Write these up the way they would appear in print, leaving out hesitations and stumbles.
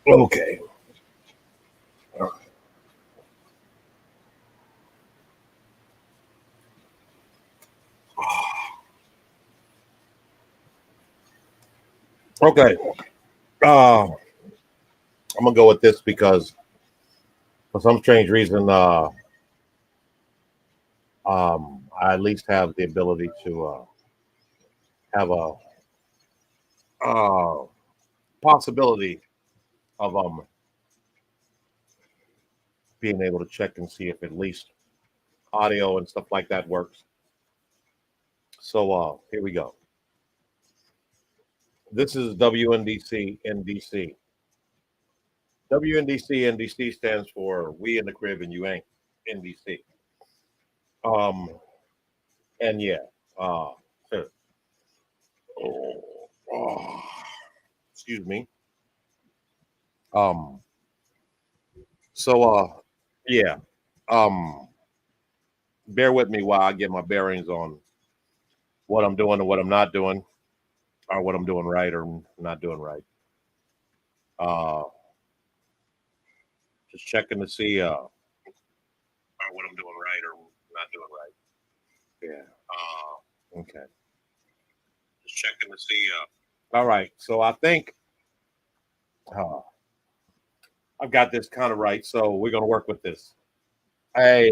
Okay. Okay. I'm gonna go with this because for some strange reason, I at least have the ability to have a uh, possibility of being able to check and see if at least audio and stuff like that works. So here we go. This is WNDC NDC. WNDC NDC stands for We in the Crib and You Ain't NDC. Um, and yeah, uh, oh, excuse me. Um, so yeah, um, bear with me while I get my bearings on what I'm doing and what I'm not doing, or what I'm doing right or not doing right. Uh, just checking to see what I'm doing right or not doing right. Yeah. Okay. Just checking to see. All right. So I think uh, I've got this kind of right. So we're gonna work with this. Hey,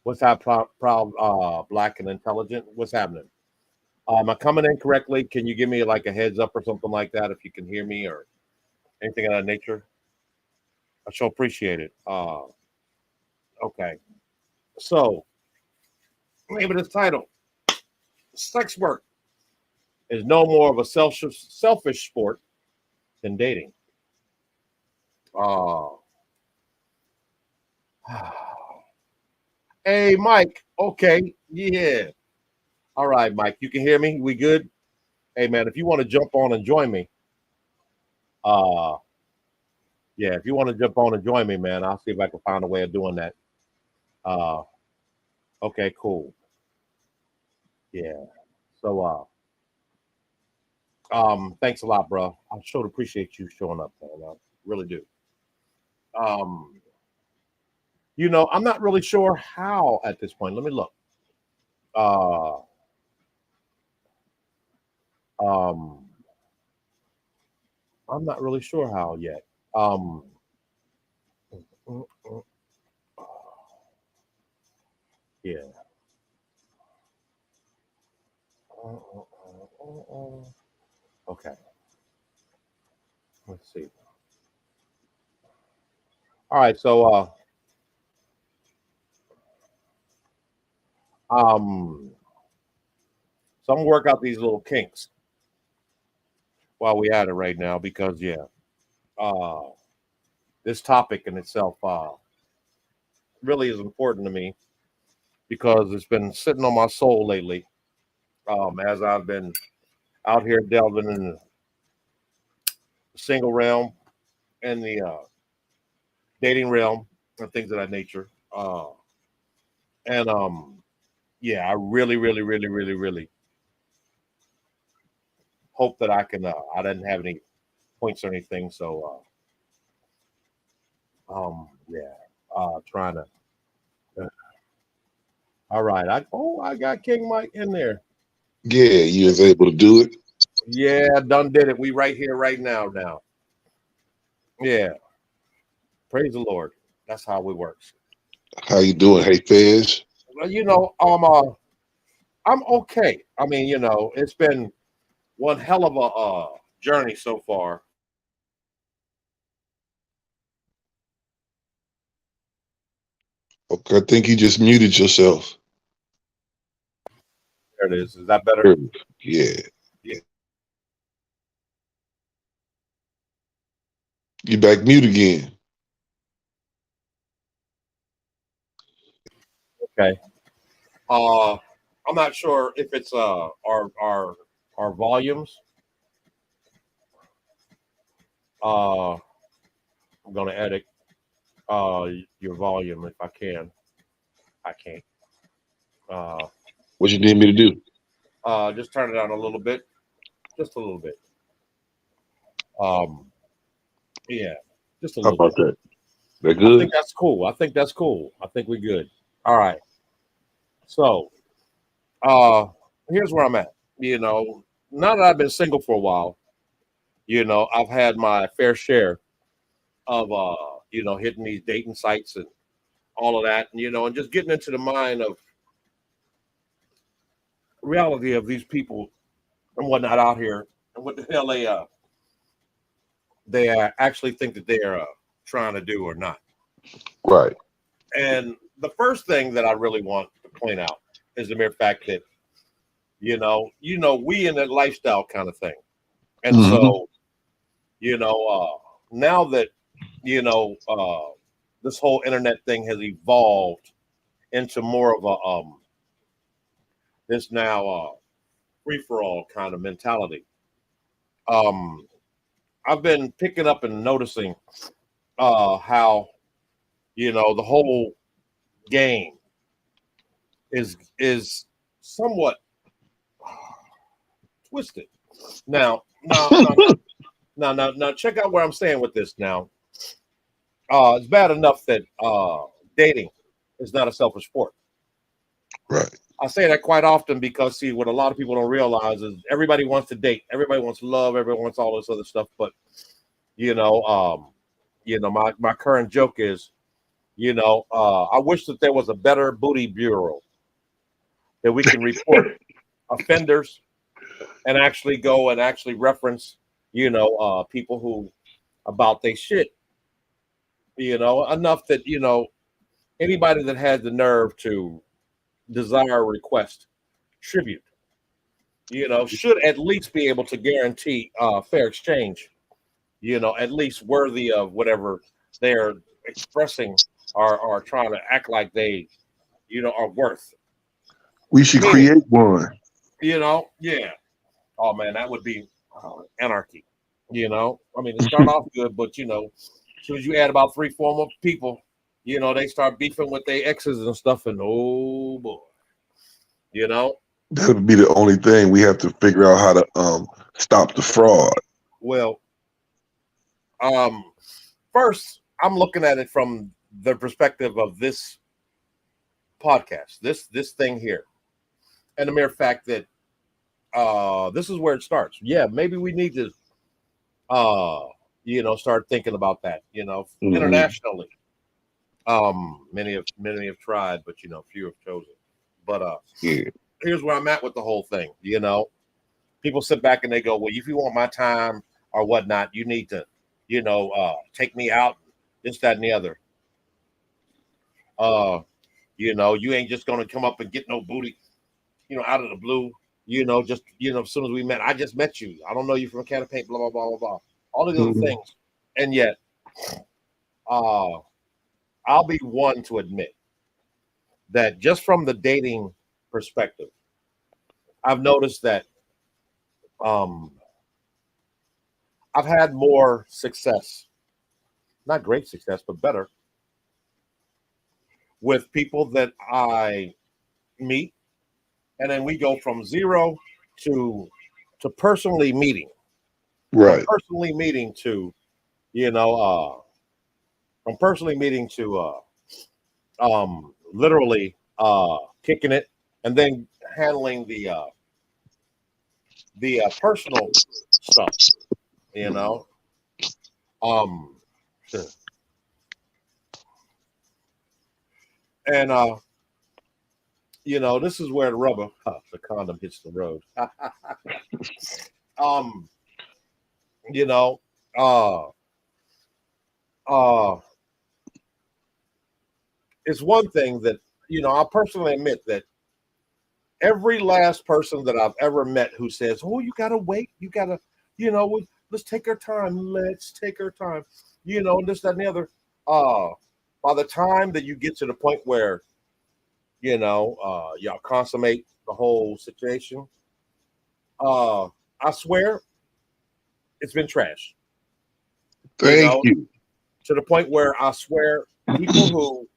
what's that? Proud, black and intelligent. What's happening? Am I coming in correctly? Can you give me like a heads up or something like that if you can hear me or anything of that nature? I shall appreciate it. Okay. So, name of this title: Sex work is no more of a selfish sport than dating. Uh, hey, Mike. Okay. Yeah. All right, Mike. You can hear me? We good? Hey, man, if you want to jump on and join me, uh, yeah, if you want to jump on and join me, man, I'll see if I can find a way of doing that. Uh, okay, cool. Yeah. So, thanks a lot, bro. I sure appreciate you showing up, man. I really do. Um, I'm not really sure how at this point. Let me look. Uh, um, I'm not really sure how yet. Um, mm, mm, yeah. Okay. Let's see. All right. Um, so I'm gonna work out these little kinks while we at it right now because yeah, uh, this topic in itself really is important to me because it's been sitting on my soul lately. As I've been out here delving in the single realm and the dating realm and things of that nature. And yeah, I really, really, really, really, really hope that I can. I didn't have any points or anything, so yeah, trying to. All right, I got King Mike in there. Yeah, you was able to do it. Yeah, done did it. We right here, right now. Now, yeah, praise the Lord. That's how it works. How you doing? Hey, Fez. Well, I'm okay. I mean, it's been one hell of a journey so far. Okay, I think you just muted yourself. There it is. Is that better? Good. Yeah, Yeah. you back mute again. Okay. I'm not sure if it's our volumes. Uh, I'm gonna edit your volume if I can. I can't. Uh, What you need me to do? just turn it down a little bit, just a little bit. Yeah, just a How little about bit. that? That I think good? that's cool. I think that's cool. I think we're good. All right. So, uh, here's where I'm at. You know, now that I've been single for a while, I've had my fair share of hitting these dating sites and all of that, and just getting into the mind of reality of these people and whatnot out here, and what the hell they actually think that they are trying to do or not. Right. And the first thing that I really want to point out is the mere fact that we in that lifestyle kind of thing, and Hmm. so now that you know this whole internet thing has evolved into more of a this now free for all kind of mentality. Um, I've been picking up and noticing how the whole game is somewhat twisted. Now, check out where I'm saying with this. Now, it's bad enough that dating is not a selfish sport. Right. I say that quite often because, see, what a lot of people don't realize is everybody wants to date, everybody wants love, everybody wants all this other stuff. But you know, um, my current joke is, I wish that there was a better booty bureau that we can report offenders and actually go and actually reference, people who about they shit, enough that anybody that has the nerve to desire, request tribute, should at least be able to guarantee fair exchange, at least worthy of whatever they're expressing or trying to act like they, are worth. We should Meaning, create one. yeah. Oh man, that would be anarchy. I mean, it start off good, but as soon as you add about 3, 4 more people, they start beefing with their exes and stuff, and oh boy, you know. That would be the only thing. We have to figure out how to stop the fraud. Well, um, first, I'm looking at it from the perspective of this podcast, this thing here, and the mere fact that this is where it starts. Yeah, maybe we need to uh start thinking about that, Hmm. internationally. Many have tried, but few have chosen. But Yeah. here's where I'm at with the whole thing. People sit back and they go, well, if you want my time or whatnot, you need to, take me out, this, that, and the other. uh you ain't just gonna come up and get no booty, out of the blue, just as soon as we met. I just met you, I don't know you from a can of paint, blah blah blah blah blah, all these other Hmm. things. And yet uh I'll be one to admit that just from the dating perspective, I've noticed that um I've had more success, not great success, but better, with people that I meet, and then we go from zero to personally meeting, from Right. personally meeting to you know from personally meeting to literally kicking it, and then handling the personal stuff, you know um and this is where the rubber, the condom hits the road. um you know uh uh it's one thing that I personally admit that every last person that I've ever met who says, "Oh, you gotta wait, you gotta, let's take our time, let's take our time," and this, that, and the other. Uh, by the time that you get to the point where y'all consummate the whole situation, uh, I swear it's been trash. You Thank know, you. to the point where I swear people who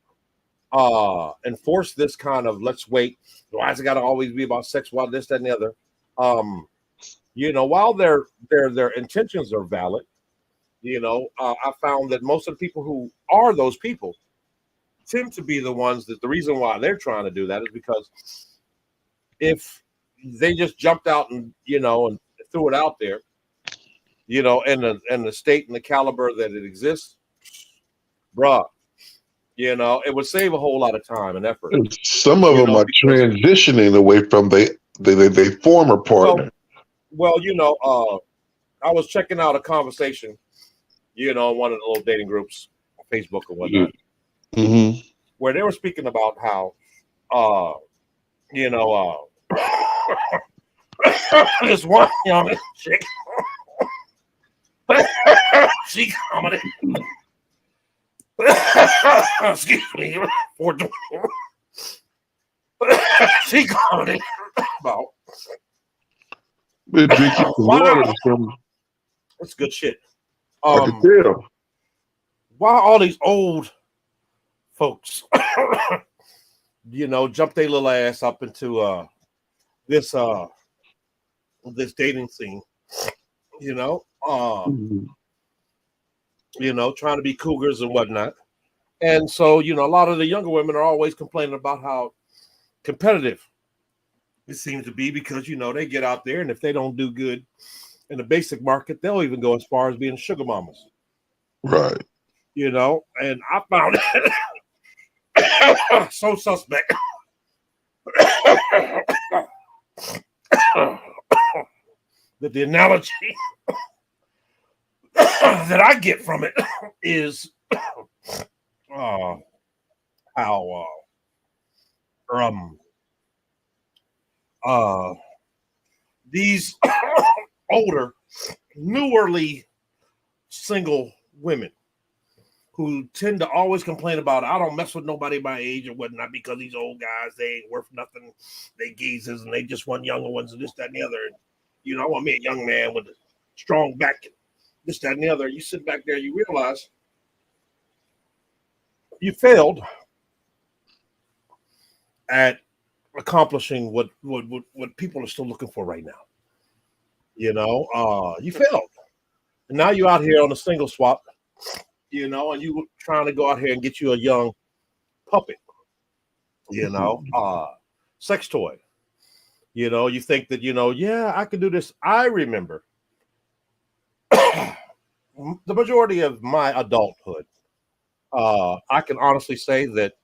enforce this kind of let's wait. Why has it got to always be about sex? Why this, that, and the other? While their intentions are valid, I found that most of the people who are those people tend to be the ones that the reason why they're trying to do that is because if they just jumped out and threw it out there, and the state and the caliber that it exists, bruh, it would save a whole lot of time and effort. And some of them are because, transitioning away from they former partner. Well, I was checking out a conversation, one of the little dating groups on Facebook or whatnot, where they were speaking about how, this one young chick, she commented, excuse me, she commented about. Drinking water or something. That's good shit. I can tell. Why all these old folks, jump their little ass up into this dating scene, trying to be cougars and whatnot. And so, a lot of the younger women are always complaining about how competitive it seems to be because, they get out there and if they don't do good in the basic market, they'll even go as far as being sugar mamas. Right. And I found it so suspect. That the analogy that I get from it is how these older, newerly single women who tend to always complain about, I don't mess with nobody my age or whatnot because these old guys, they ain't worth nothing. They geezers and they just want younger ones and this, that, and the other. And, I want me a young man with a strong back, this, that, and the other. You sit back there, you realize you failed at accomplishing what people are still looking for right now. You failed. And now you're out here on a single swap, and you trying to go out here and get you a young puppet, sex toy. You think that, yeah, I can do this. I remember the majority of my adulthood. I can honestly say that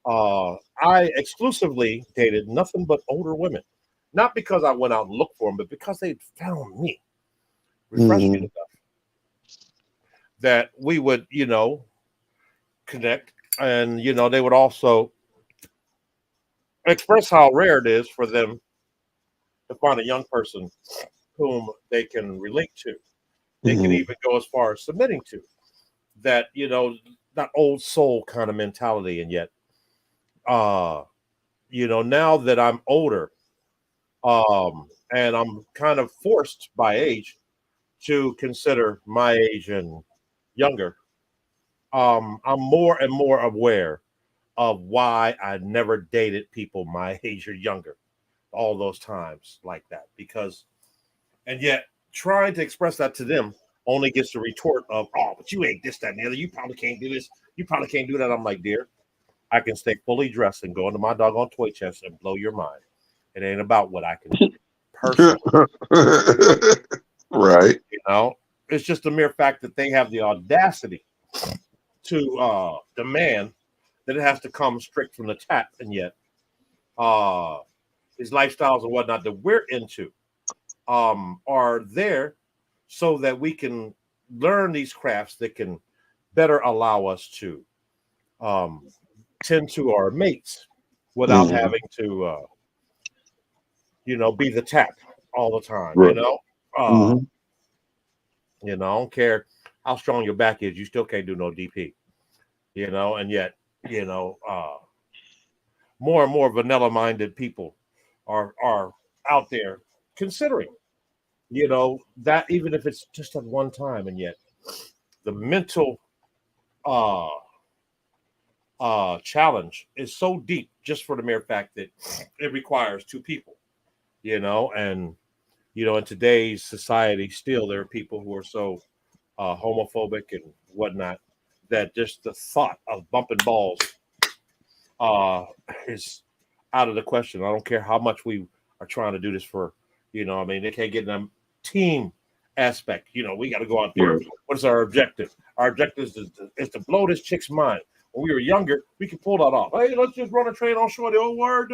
I exclusively dated nothing but older women. Not because I went out and looked for them, but because they found me refreshing enough that we would, connect. And, they would also express how rare it is for them to find a young person whom they can relate to. They can even go as far as submitting to that, that old soul kind of mentality. And yet, now that I'm older, and I'm kind of forced by age to consider my age and younger, I'm more and more aware of why I never dated people my age or younger all those times like that. And yet trying to express that to them only gets the retort of, oh, but you ain't this, that, and the other. You probably can't do this. You probably can't do that. I'm like, dear, I can stay fully dressed and go into my doggone toy chest and blow your mind. It ain't about what I can do personally. Right. It's just the mere fact that they have the audacity to demand that it has to come straight from the tap, and yet these lifestyles and whatnot that we're into are there so that we can learn these crafts that can better allow us to tend to our mates without having to be the tap all the time. Right. I don't care how strong your back is, you still can't do no DP. And yet, more and more vanilla-minded people are out there considering, that even if it's just at one time, and yet the mental challenge is so deep just for the mere fact that it requires two people, and in today's society, still there are people who are so homophobic and whatnot, that just the thought of bumping balls uh, is out of the question. I don't care how much we are trying to do this for, I mean, they can't get them team aspect. We got to go out there. Right. What is our objective? Our objective is to blow this chick's mind. When we were younger, we could pull that off. Hey, let's just run a train on shorty. Oh, word,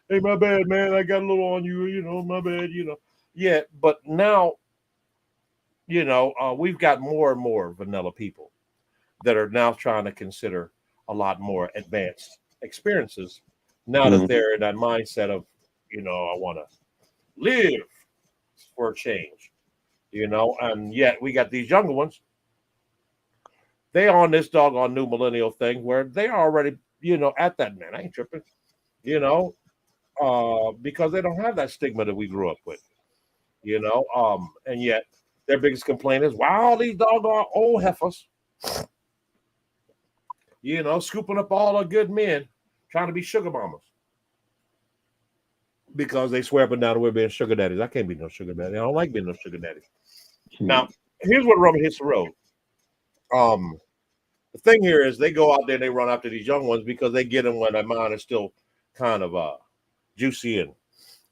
hey, my bad, man. I got a little on you, my bad, Yeah, but now, we've got more and more vanilla people that are now trying to consider a lot more advanced experiences now that they're in that mindset of, I want to live for a change, and yet we got these younger ones. They on this doggone new millennial thing where they are already, at that, man. I ain't tripping, because they don't have that stigma that we grew up with, and yet their biggest complaint is, wow, these doggone old heifers, scooping up all the good men, trying to be sugar mamas. Because they swear up and down that we're being sugar daddies. I can't be no sugar daddy. I don't like being no sugar daddy. Now, here's what rubber hits the road. The thing here is they go out there and they run after these young ones because they get them when their mind is still kind of juicy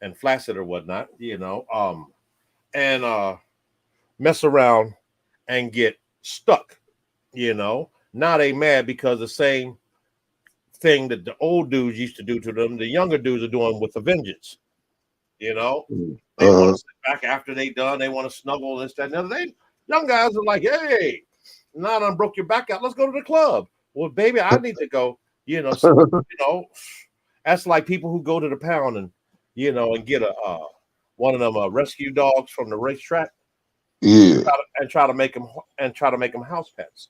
and flaccid or whatnot, and mess around and get stuck, Now they mad because the same thing that the old dudes used to do to them, the younger dudes are doing with a vengeance. They want to sit back after they done. They want to snuggle this, that, and the other. Young guys are like, hey, now I broke your back out. Let's go to the club. Well, baby, I need to go. That's like people who go to the pound and and get one of them rescue dogs from the racetrack. Yeah. And try to make them house pets.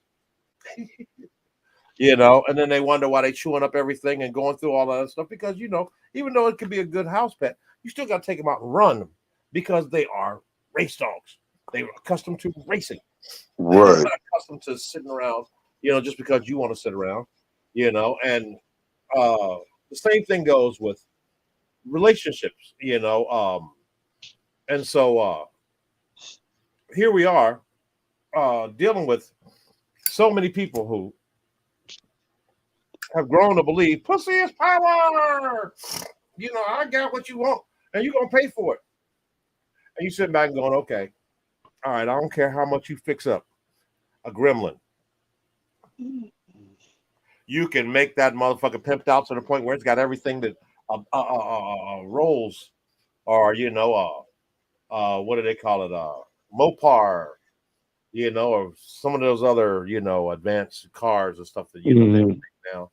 And then they wonder why they chewing up everything and going through all that stuff because even though it could be a good house pet, you still got to take them out and run them because they are race dogs. They were accustomed to racing. Right. They're not accustomed to sitting around, just because you want to sit around, and the same thing goes with relationships, and so here we are dealing with so many people who have grown to believe pussy is power. I got what you want, and you're gonna pay for it. And you sit back and going, okay, all right, I don't care how much you fix up a gremlin. You can make that motherfucker pimped out to the point where it's got everything that rolls, or what do they call it? Mopar, or some of those other, advanced cars and stuff that they make now.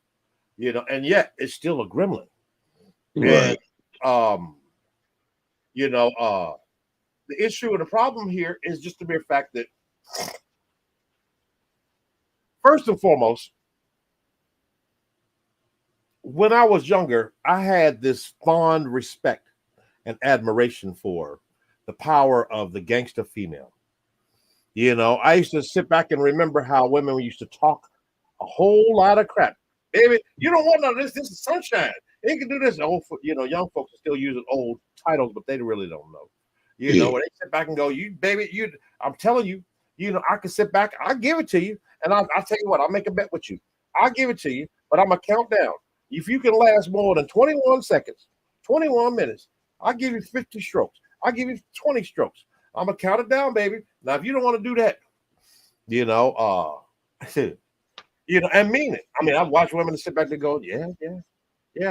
And yet it's still a gremlin. Right. And the issue and the problem here is just the mere fact that first and foremost, when I was younger, I had this fond respect and admiration for the power of the gangster female. I used to sit back and remember how women used to talk a whole lot of crap. Baby, you don't want none of this. This is sunshine. They can do this. Old, young folks are still using old titles, but they really don't know. When they sit back and go, I'm telling you, I can sit back. I'll give it to you. And I'll tell you what, I'll make a bet with you. I'll give it to you, but I'm going to count down. If you can last more than 21 seconds, 21 minutes, I'll give you 50 strokes. I'll give you 20 strokes. I'm going to count it down, baby. Now, if you don't want to do that, and mean it. I mean, I've watched women sit back and go, yeah,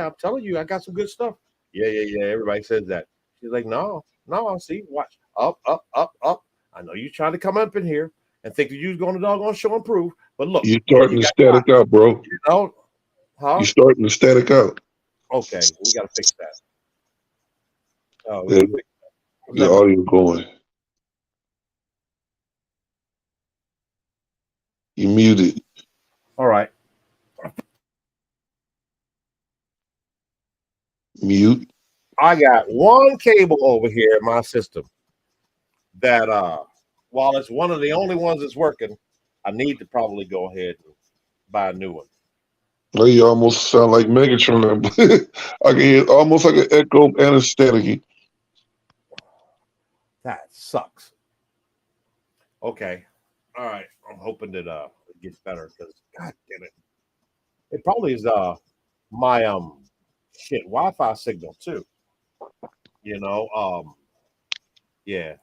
I'm telling you, I got some good stuff. Yeah. Everybody says that. She's like, no, see, watch. Up. I know you're trying to come up in here and think that you're going to doggone show and prove, but look. You're starting to static out, bro. Huh? You're starting to static out. Okay, we got to fix that. Oh, the audio going. You muted. All right. Mute. I got one cable over here in my system that while it's one of the only ones that's working, I need to probably go ahead and buy a new one. Oh, you almost sound like Megatron. I can hear almost like an echo and a static. That sucks. Okay. All right. I'm hoping that it gets better because God damn it. It probably is my shit Wi-Fi signal too. You know, yeah,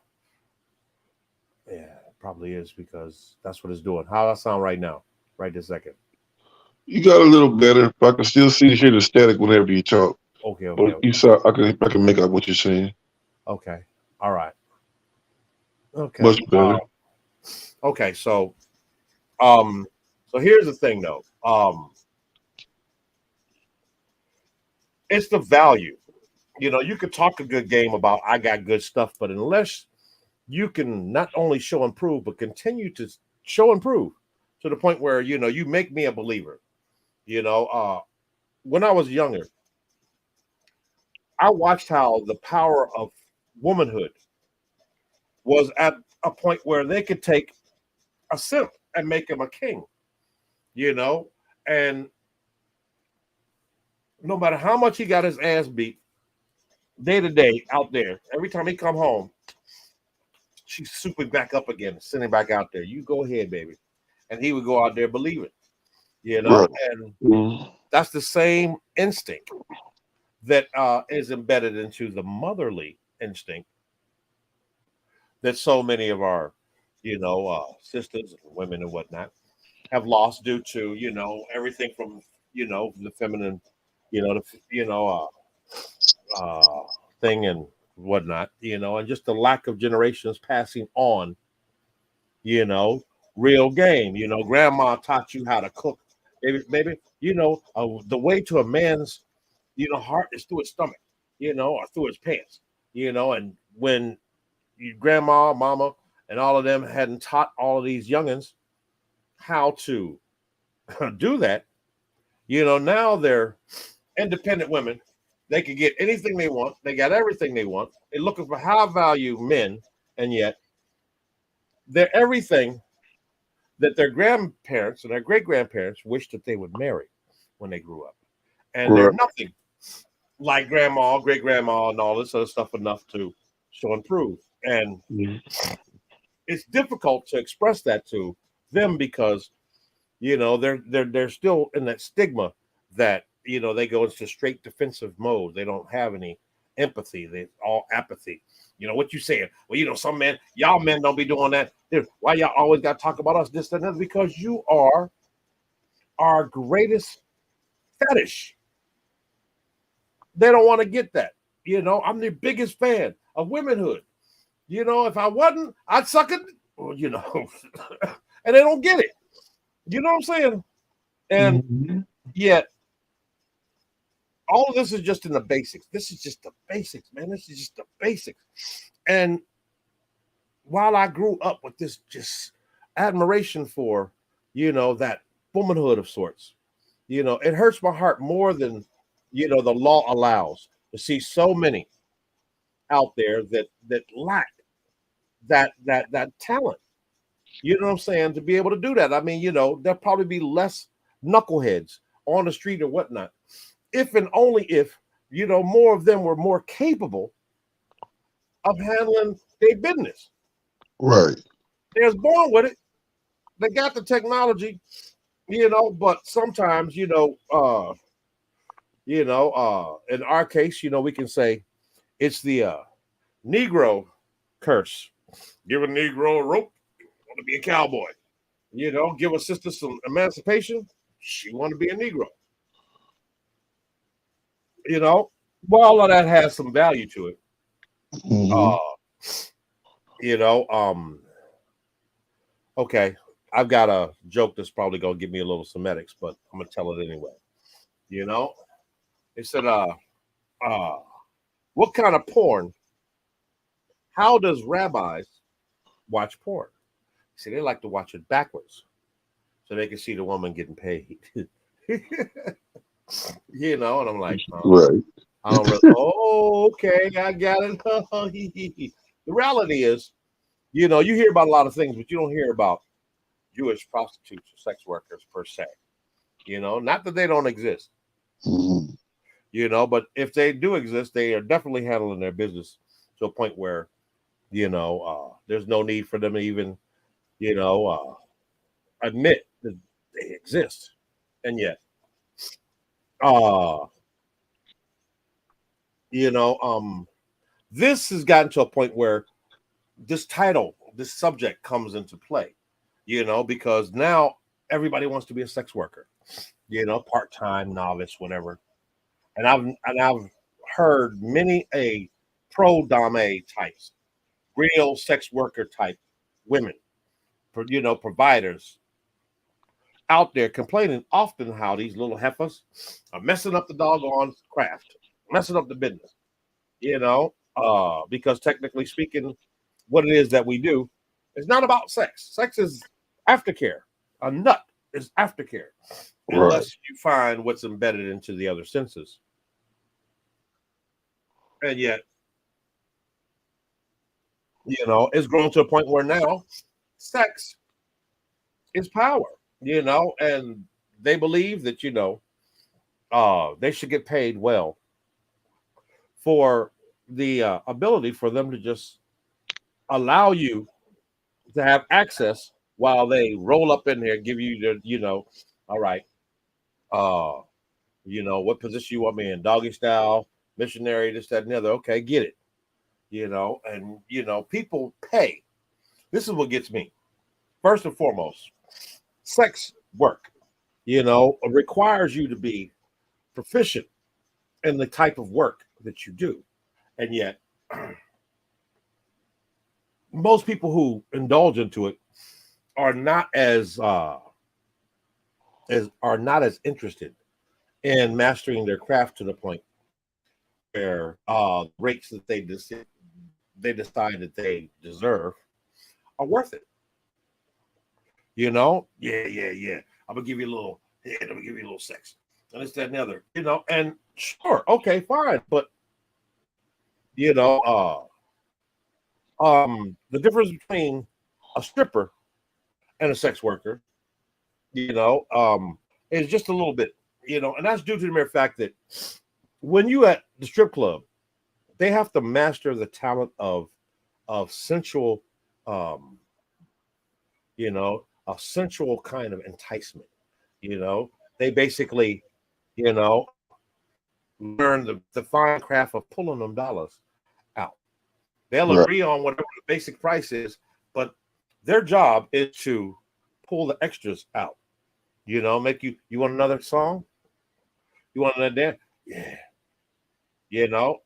yeah, it probably is because that's what it's doing. How does that sound right now? Right this second. You got a little better, but I can still hear the static whenever you talk. Okay, okay, But okay. you saw, I can make out what you're saying. Okay. All right. Okay. Much better. Okay, um so here's the thing though. It's the value. You know, you could talk a good game about I got good stuff, but unless you can not only show and prove, but continue to show and prove to the point where, you know, you make me a believer. You know, when I was younger, I watched how the power of womanhood was at a point where they could take a simp and make him a king, you know, and no matter how much he got his ass beat day to day out there, every time he come home, she's souping back up again, sending back out there. You go ahead, baby. And he would go out there believing, you know, Right. and Mm. that's the same instinct that is embedded into the motherly instinct that so many of our, you know, sisters and women and whatnot have lost due to, you know, everything from, you know, the feminine, you know, uh, thing and whatnot, you know, and just the lack of generations passing on, you know, real game. You know, grandma taught you how to cook. Maybe, you know, the way to a man's, you know, heart is through his stomach, you know, or through his pants, you know, and when your grandma, mama, and all of them hadn't taught all of these youngins how to do that, you know, now they're independent women. They can get anything they want. They got everything they want. They're looking for high value men, and yet they're everything that their grandparents and their great grandparents wished that they would marry when they grew up. And they're Right. nothing like grandma, great grandma, and all this other stuff enough to show and prove. And Mm. it's difficult to express that to them because you know they're still in that stigma that you know they go into straight defensive mode. They don't have any empathy. They all apathy. You know what you saying? Well, you know some men, y'all men don't be doing that. Dude, why y'all always got to talk about us? This and that because you are our greatest fetish. They don't want to get that. You know, I'm the biggest fan of womanhood. You know, if I wasn't, I'd suck it. Well, you know, and they don't get it. You know what I'm saying? And Mhm. yet, all of this is just in the basics. This is just the basics, man. This is just the basics. And while I grew up with this just admiration for, you know, that womanhood of sorts, you know, it hurts my heart more than, you know, the law allows to see so many out there that lack that talent. You know what I'm saying? To be able to do that. I mean, you know, there'll probably be less knuckleheads on the street or whatnot. If and only if, you know, more of them were more capable of handling their business. Right. They're born with it. They got the technology, you know, but sometimes, in our case, you know, we can say it's the Negro curse. Give a Negro a rope, want to be a cowboy. You know, give a sister some emancipation, she want to be a Negro. You know, well, all of that has some value to it. Hmm. Uh, you know, okay, I've got a joke that's probably gonna give me a little Semitics, but I'm gonna tell it anyway. You know, they said, uh, what kind of porn? How does rabbis watch porn? See, they like to watch it backwards so they can see the woman getting paid. You know, and I'm like, Right. I don't really. Oh, okay, I got it. The reality is, you know, you hear about a lot of things, but you don't hear about Jewish prostitutes or sex workers per se. You know, not that they don't exist, Hmm. you know, but if they do exist, they are definitely handling their business to a point where, there's no need for them to even admit that they exist. And yet, uh, this has gotten to a point where this title, this subject comes into play, because now everybody wants to be a sex worker, part-time, novice, whatever. And I've heard many a pro dame types, real sex worker type women, providers out there complaining often how these little heifers are messing up the doggone craft, messing up the business, because technically speaking, what it is that we do is not about sex. Sex is aftercare. A nut is aftercare, Right. unless you find what's embedded into the other senses. And yet, it's grown to a point where now sex is power, and they believe that, they should get paid well for the ability for them to just allow you to have access while they roll up in there, give you the, all right, what position you want me in, doggy style, missionary, this, that, and the other. Okay, get it. And people pay. This is what gets me. First and foremost, sex work, requires you to be proficient in the type of work that you do. And yet, most people who indulge into it are not as interested in mastering their craft to the point where rates that they decide that they deserve are worth it. Yeah. I'm gonna give you a little, I'm gonna give you a little sex. And this, that, and the other, and sure, okay, fine. But the difference between a stripper and a sex worker, is just a little bit, and that's due to the mere fact that when you at the strip club, they have to master the talent of sensual, a sensual kind of enticement. They basically, learn the fine craft of pulling them dollars out. They'll Right. agree on whatever the basic price is, but their job is to pull the extras out. Make you want another song? You want another dance? Yeah.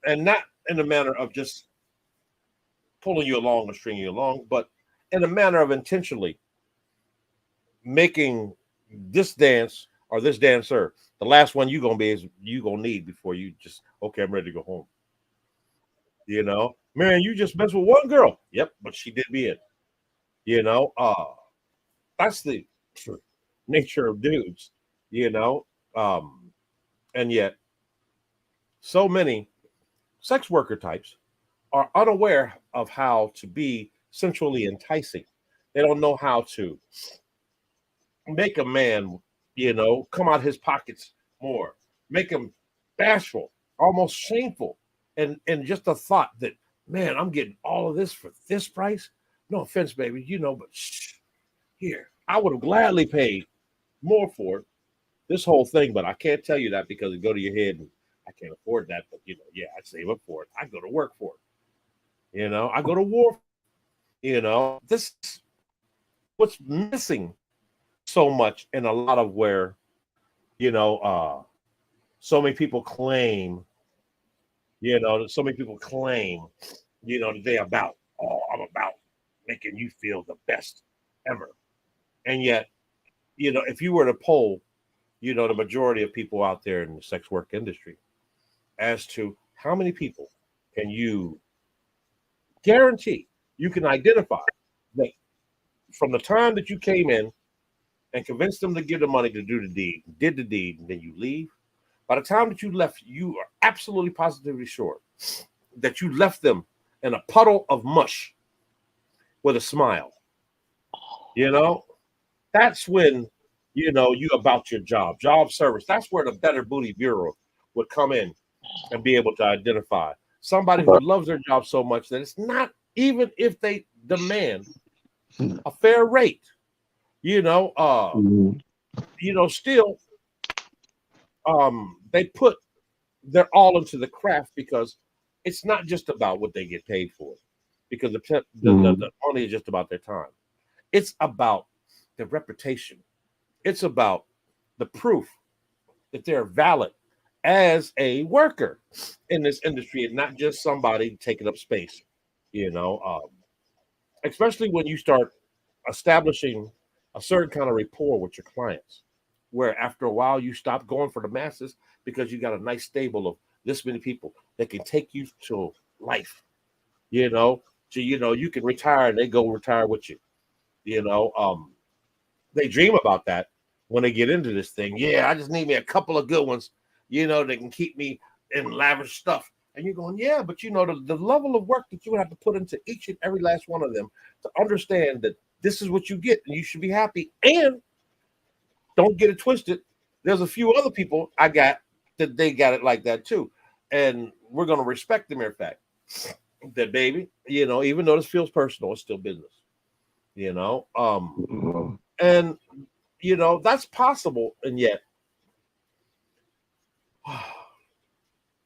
And not in the manner of just pulling you along or stringing you along, but in a manner of intentionally making this dance or this dancer the last one you gonna need before you just, okay, I'm ready to go home. Man, you just messed with one girl. Yep, but she did me in. You know, uh, that's the nature of dudes. You know, um, and yet so many sex worker types are unaware of how to be sensually enticing. They don't know how to make a man, come out his pockets more, make him bashful, almost shameful, and just the thought that, man, I'm getting all of this for this price. No offense, baby, but here I would have gladly paid more for it, this whole thing, but I can't tell you that because it go to your head and I can't afford that. But yeah, I save up for it. I go to work for it. I go to war. This is what's missing so much in a lot of where you know so many people claim so many people claim that they about, oh, I'm about making you feel the best ever. And yet, if you were to poll the majority of people out there in the sex work industry as to how many people can you guarantee you can identify that from the time that you came in and convinced them to give the money to do the deed, did the deed, and then you leave. By the time that you left, you are absolutely positively sure that you left them in a puddle of mush with a smile. That's when you about your job service. That's where the Better Booty Bureau would come in and be able to identify somebody who loves their job so much that it's not even if they demand a fair rate. Still, they put their all into the craft because it's not just about what they get paid for, because the money is just about their time. It's about their reputation. It's about the proof that they're valid as a worker in this industry and not just somebody taking up space, especially when you start establishing a certain kind of rapport with your clients, where after a while you stop going for the masses because you got a nice stable of this many people that can take you to life, so you can retire and they go retire with you. They dream about that when they get into this thing. Yeah, I just need me a couple of good ones, that can keep me in lavish stuff. And you're going, yeah, but the level of work that you would have to put into each and every last one of them to understand that this is what you get and you should be happy. And don't get it twisted. There's a few other people I got that they got it like that too. And we're going to respect the mere fact that, baby, even though this feels personal, it's still business, and that's possible. And yet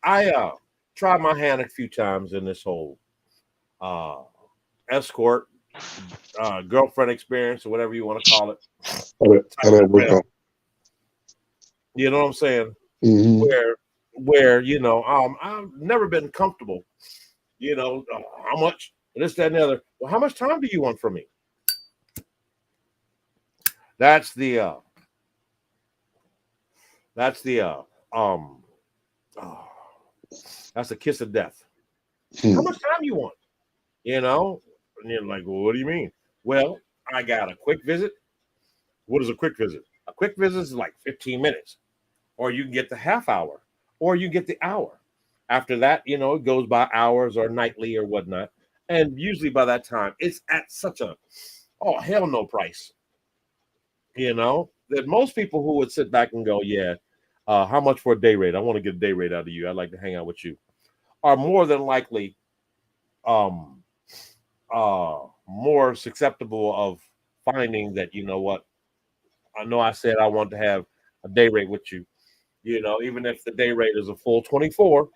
I tried my hand a few times in this whole escort, girlfriend experience, or whatever you want to call it. You know what I'm saying? Where I've never been comfortable. How much this, that, and the other. Well, how much time do you want from me? That's the that's the kiss of death. How much time you want? And you're like, well, what do you mean? Well, I got a quick visit. What is a quick visit? A quick visit is like 15 minutes, or you can get the half hour, or you get the hour. After that, it goes by hours or nightly or whatnot. And usually by that time, it's at such a, oh, hell no price, that most people who would sit back and go, yeah, how much for a day rate? I want to get a day rate out of you. I'd like to hang out with you, are more than likely more susceptible of finding that, what, I know I said I want to have a day rate with you, even if the day rate is a full 24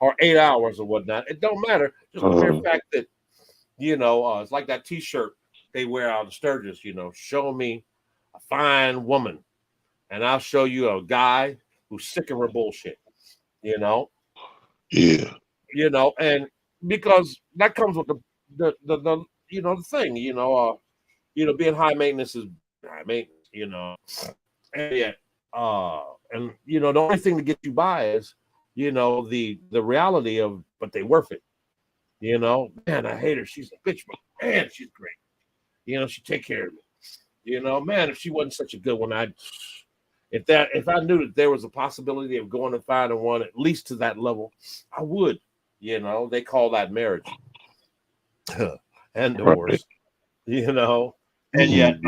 or 8 hours or whatnot, it don't matter. Just the mere fact that, it's like that T-shirt they wear out of Sturgis, show me a fine woman and I'll show you a guy who's sick of her bullshit, Yeah. And because that comes with the thing, being high maintenance is high maintenance, and yet, and the only thing to get you by is, the reality of, but they worth it. Man, I hate her. She's a bitch, but man, she's great. She take care of me. Man, if she wasn't such a good one, if I knew that there was a possibility of going and finding one at least to that level, I would. They call that marriage and divorce. And yet,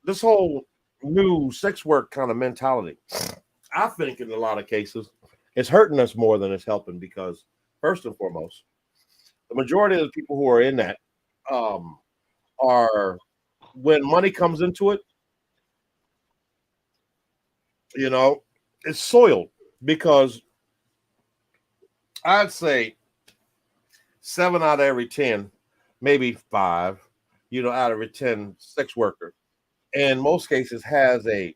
this whole new sex work kind of mentality, I think in a lot of cases, it's hurting us more than it's helping, because first and foremost, the majority of the people who are in that are, when money comes into it, it's soiled, because I'd say 7 out of every 10, maybe 5, out of every 10 sex worker, in most cases, has a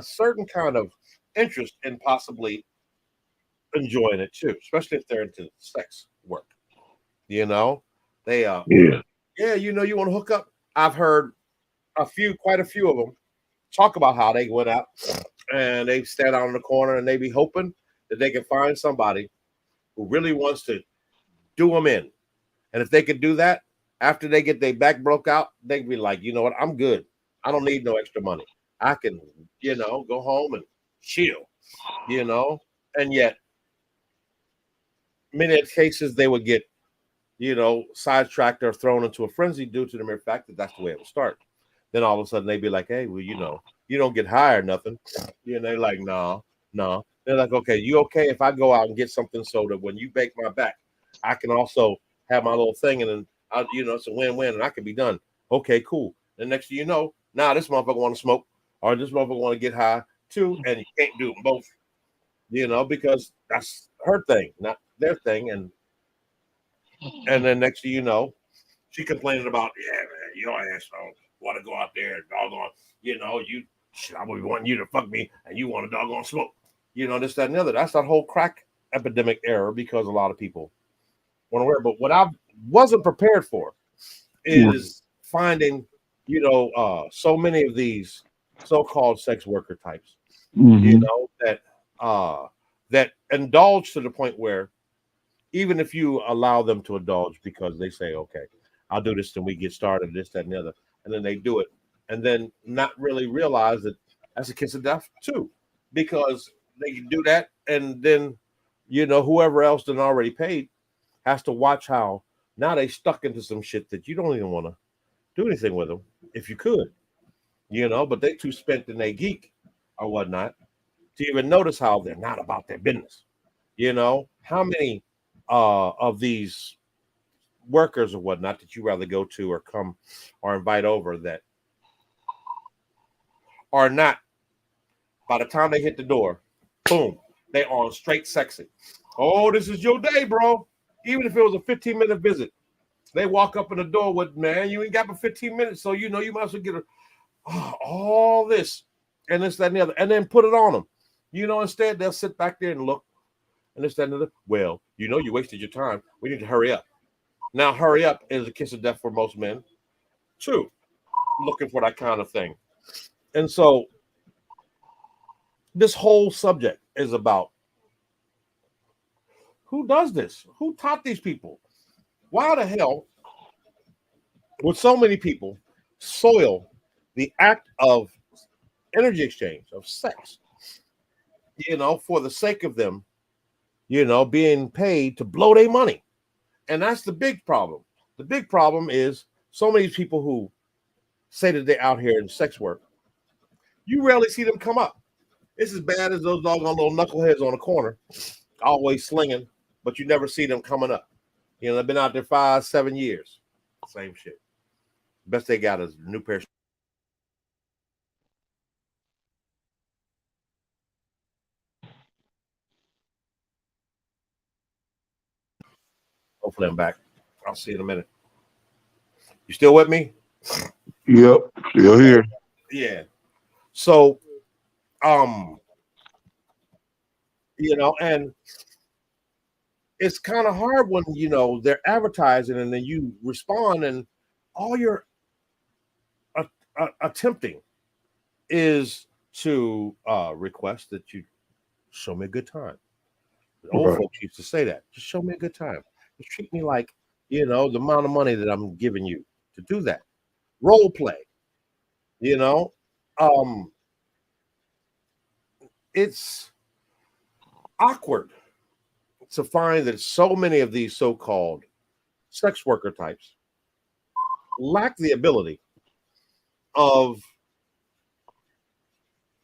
certain kind of interest in possibly enjoying it too, especially if they're into sex work. They yeah, you want to hook up. I've heard quite a few of them talk about how they went out and they stand out in the corner and they be hoping that they can find somebody who really wants to do them in. And if they could do that, after they get their back broke out, they can be like, you know what, I'm good. I don't need no extra money. I can, go home and chill, and yet many cases they would get, sidetracked or thrown into a frenzy due to the mere fact that that's the way it would start. Then all of a sudden they'd be like, hey, well, you don't get high or nothing. They're like, no. Then They're like, okay, you okay if I go out and get something so that when you bake my back, I can also have my little thing and then it's a win-win and I can be done. Okay, cool. And next thing you know, now this motherfucker want to smoke or this motherfucker want to get high too, and you can't do them both, because that's her thing, not their thing. And then next thing you know, she complaining about, yeah, man, your ass don't want to go out there and doggone, I would want you to fuck me and you want to doggone smoke. This, that, and the other. That's that whole crack epidemic era because a lot of people want to wear. But what I wasn't prepared for is finding, so many of these so-called sex worker types, that indulge to the point where even if you allow them to indulge because they say, okay, I'll do this till we get started, this, that, and the other, and then they do it, and then not really realize that that's a kiss of death too, because they can do that, and then whoever else done already paid has to watch how now they stuck into some shit that you don't even want to do anything with them if you could, but they too spent and they geek or whatnot to even notice how they're not about their business. How many of these workers or whatnot that you rather go to or come or invite over that are not, by the time they hit the door, boom, they on straight sexy. Oh, this is your day, bro. Even if it was a 15-minute visit, they walk up in the door with, man, you ain't got but 15 minutes, so you might as well get all this and this, that, and the other, and then put it on them. Instead they'll sit back there and look and this, that, and the other. Well, you wasted your time. We need to hurry up. Now, hurry up is a kiss of death for most men, too, looking for that kind of thing. And so this whole subject is about who does this? Who taught these people? Why the hell would so many people soil the act of energy exchange, of sex, for the sake of them, being paid to blow their money? And that's the big problem. The big problem is so many people who say that they're out here in sex work, you rarely see them come up. It's as bad as those doggone little knuckleheads on the corner, always slinging, but you never see them coming up. They've been out there 5-7 years. Same shit. Best they got is a new pair of. Hopefully I'm back. I'll see you in a minute. You still with me? Yep, still here. Yeah. So, and it's kind of hard when they're advertising and then you respond and all you're attempting is to request that you show me a good time. The old folks used to say that. Just show me a good time. Just treat me like the amount of money that I'm giving you to do that. Role play. It's awkward to find that so many of these so-called sex worker types lack the ability of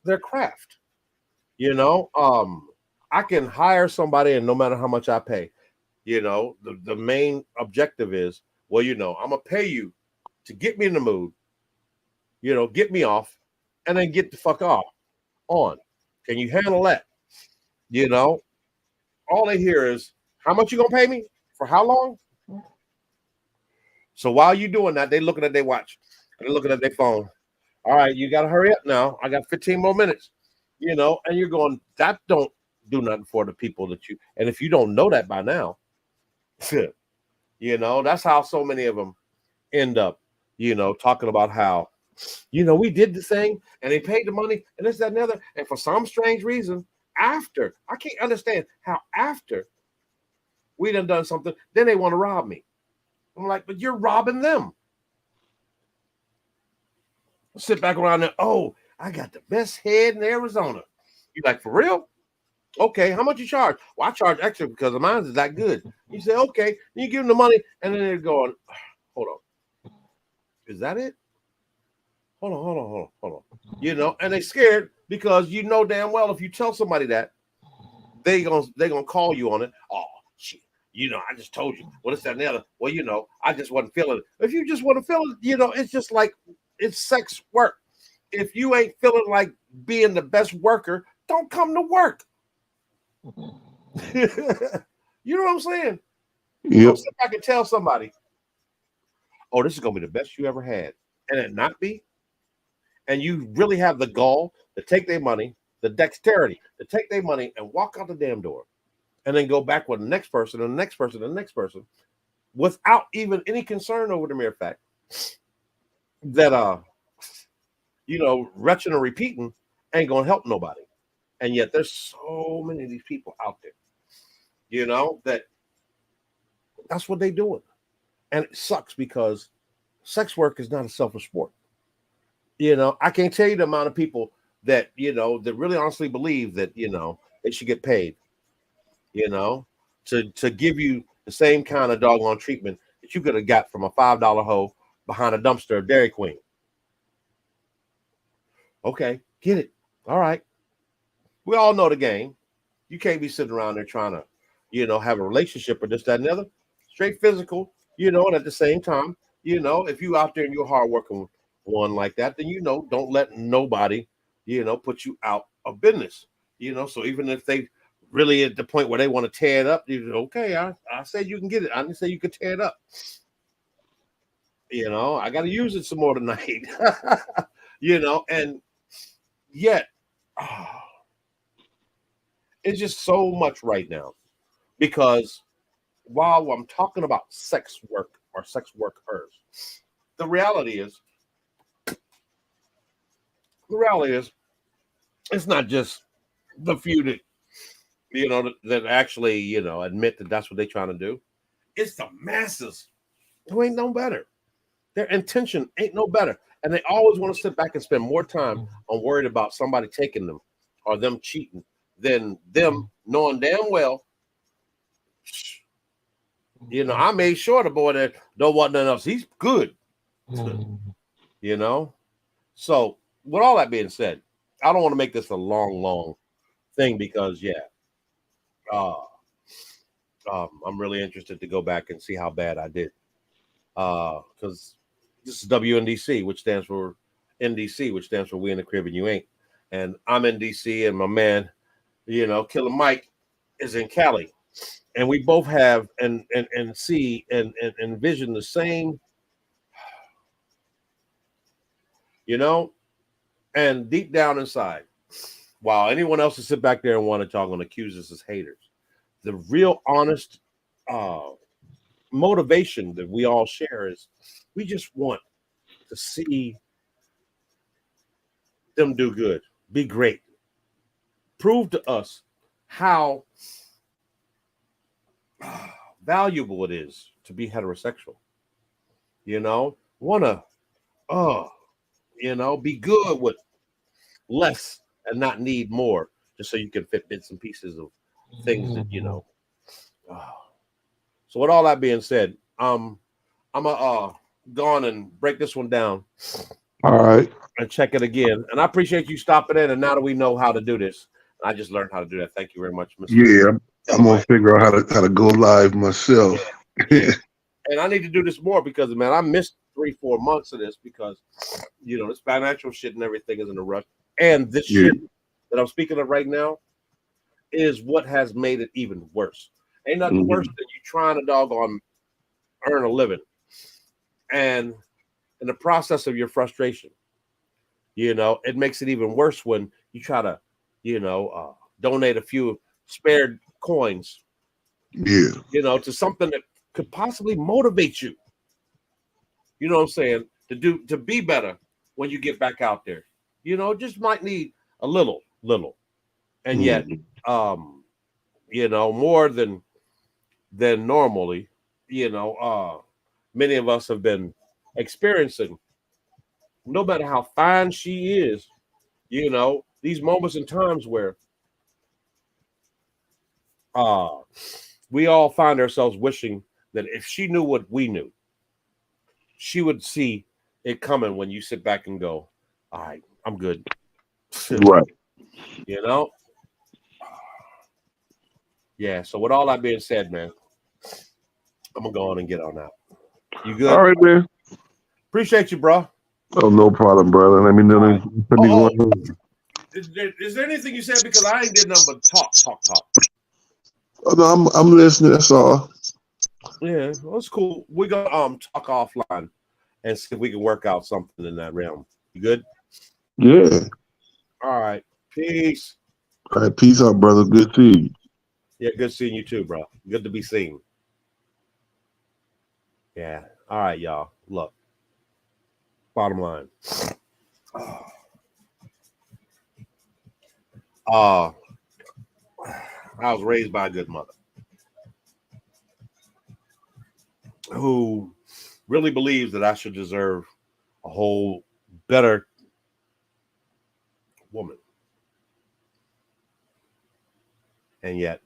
their craft. I can hire somebody and no matter how much I pay, the main objective is, well, I'm gonna pay you to get me in the mood, get me off, and then get the fuck off on. Can you handle that? All they hear is, how much you gonna pay me? For how long? So while you're doing that, they looking at their watch. They're looking at their phone. All right, you gotta hurry up now. I got 15 more minutes. And you're going, that don't do nothing for the people that you, and if you don't know that by now, that's how so many of them end up, talking about how, we did the thing and they paid the money and this, that, and the other. And for some strange reason, after, I can't understand how after we done something, then they want to rob me. I'm like, but you're robbing them. Sit back around there. Oh, I got the best head in Arizona. You like, for real? Okay, how much you charge? Well, I charge extra because mine is that good. You say, okay, you give them the money, and then they're going, hold on. Is that it? Hold on. And they're scared because damn well if you tell somebody that, They gonna call you on it. Oh shit. I just told you. Well, it's that and the other. Well, I just wasn't feeling it. If you just want to feel it, it's just like it's sex work. If you ain't feeling like being the best worker, don't come to work. You know what I'm saying? Yep. Don't sit back and tell somebody, oh, this is gonna be the best you ever had, and it not be. And you really have the gall to take their money, the dexterity to take their money and walk out the damn door, and then go back with the next person and the next person and the next person, without even any concern over the mere fact that retching or repeating ain't gonna help nobody. And yet there's so many of these people out there, that's what they doing. And it sucks because sex work is not a selfish sport. I can't tell you the amount of people that, that really honestly believe that, they should get paid, to give you the same kind of doggone treatment that you could have got from a $5 hoe behind a dumpster of Dairy Queen. Okay, get it. All right. We all know the game. You can't be sitting around there trying to, have a relationship or this, that, and the other. Straight physical, and at the same time, if you out there and you're a hardworking one like that, then, don't let nobody, put you out of business, so even if they really at the point where they want to tear it up, okay, I said you can get it. I didn't say you could tear it up. I got to use it some more tonight, and yet, it's just so much right now because while I'm talking about sex work or sex workers, the reality is it's not just the few that that actually admit that that's what they're trying to do. It's the masses who ain't no better. Their intention ain't no better, and they always want to sit back and spend more time on worried about somebody taking them or them cheating than them knowing damn well. I made sure the boy that don't want nothing else. He's good. So with all that being said, I don't want to make this a long thing because I'm really interested to go back and see how bad I did. Because this is WNDC, which stands for NDC, which stands for We in the Crib and You Ain't. And I'm in DC, and my man, Killer Mike is in Cali. And we both have and see and envision the same, and deep down inside, while anyone else will sit back there and want to talk and accuse us as haters, the real honest motivation that we all share is we just want to see them do good, be great, prove to us how valuable it is to be heterosexual. Want to, be good with less and not need more, just so you can fit bits and pieces of things that So with all that being said, I'm gonna go on and break this one down. All right. And check it again. And I appreciate you stopping in. And now that we know how to do this, I just learned how to do that. Thank you very much, Mr. Yeah, I'm gonna figure out how to go live myself. Yeah. And I need to do this more because, man, I missed 3-4 months of this because, this financial shit and everything is in a rush. And this shit that I'm speaking of right now is what has made it even worse. Ain't nothing worse than you trying to doggone earn a living. And in the process of your frustration, it makes it even worse when you try to, donate a few spared coins, to something that could possibly motivate you. You know what I'm saying? To be better when you get back out there. Just might need a little. And yet, more than normally, many of us have been experiencing, no matter how fine she is, these moments and times where we all find ourselves wishing that if she knew what we knew, she would see it coming when you sit back and go, all right, I'm good. Right. Yeah. So with all that being said, man, I'm gonna go on and get on out. You good? All right, man. Appreciate you, bro. Oh, no problem, brother. Let me know. All right. Let me go Oh, on. is there anything you said? Because I ain't did nothing but talk. Oh, no, I'm listening. That's all. Yeah, well, that's cool. We're gonna talk offline and see if we can work out something in that realm. You good? Yeah. All right. Peace. All right. Peace out, brother. Good seeing you. Yeah, good seeing you too, bro. Good to be seen. Yeah. All right, y'all. Look, bottom line. Uh, I was raised by a good mother who really believes that I should deserve a whole better woman. And yet,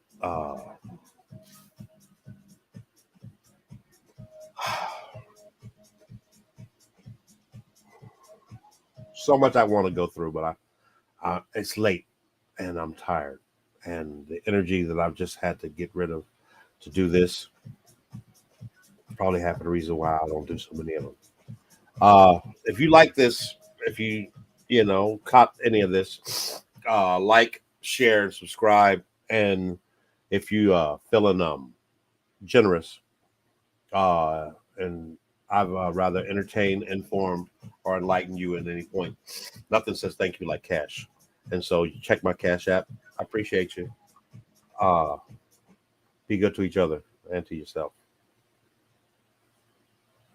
so much I want to go through, but it's late and I'm tired. And the energy that I've just had to get rid of to do this probably half of the reason why I don't do so many of them. If you like this, if you caught any of this, like, share, and subscribe. And if you feeling generous, and I've rather entertained, informed, or enlightened you at any point, nothing says thank you like cash. And so you check my cash app. I appreciate you. Uh, be good to each other and to yourself.